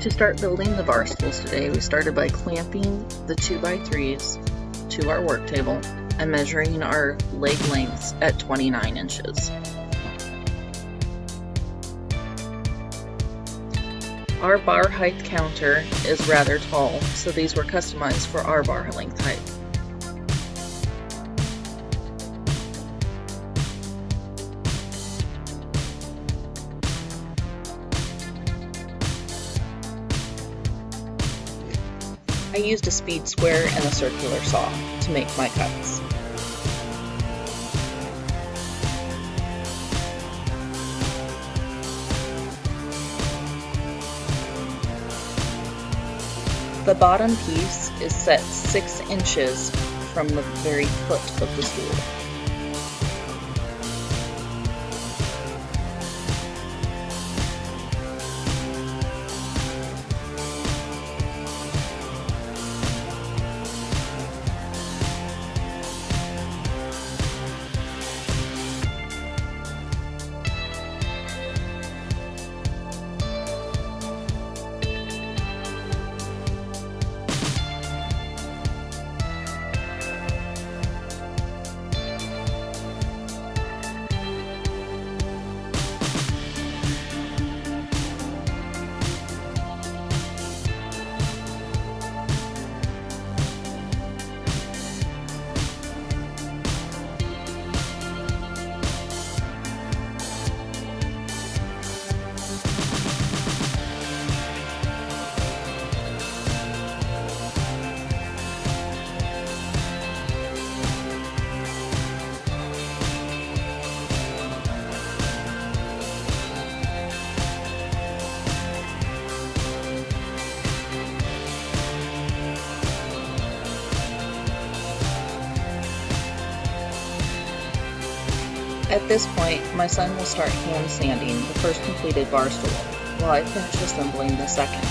To start building the bar stools today, we started by clamping the 2x3s to our work table and measuring our leg lengths at 29 inches. Our bar height counter is rather tall, so these were customized for our bar length height. I used a speed square and a circular saw to make my cuts. The bottom piece is set 6 inches from the very foot of the stool. At this point, my son will start hand sanding the first completed bar stool, while I finish assembling the second.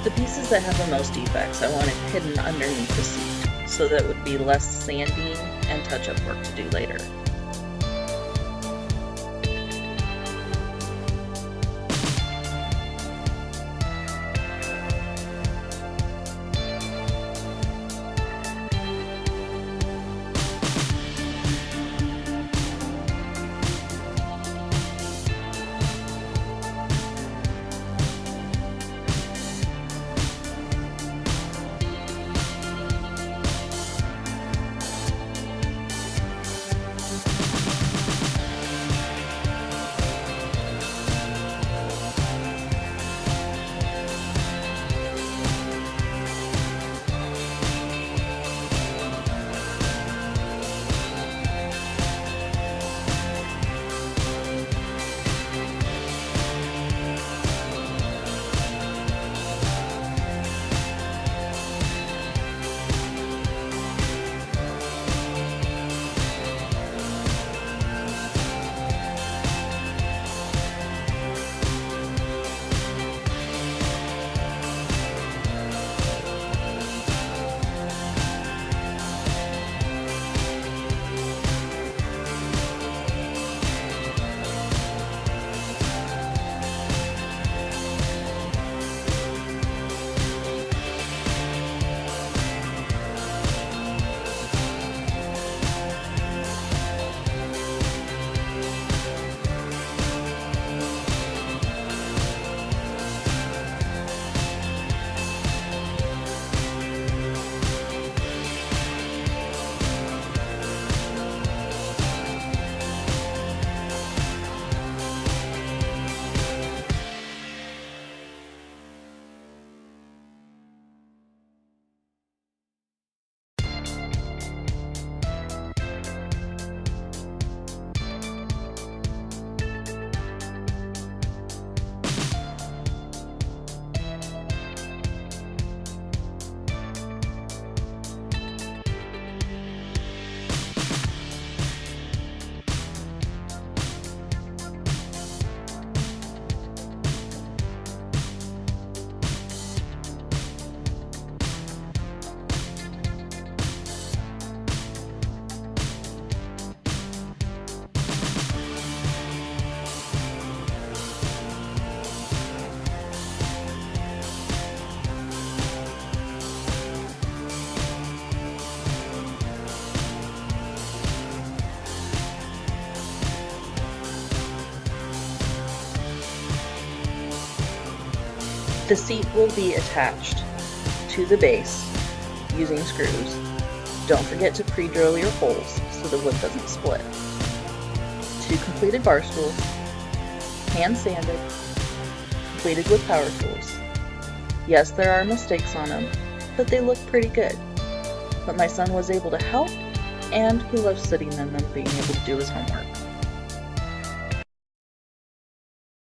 The pieces that have the most defects I wanted hidden underneath the seat, so that it would be less sanding and touch-up work to do later. The seat will be attached to the base using screws. Don't forget to pre-drill your holes so the wood doesn't split. 2 completed bar stools, hand sanded, completed with power tools. Yes, there are mistakes on them, but they look pretty good. But my son was able to help, and he loves sitting in them, being able to do his homework.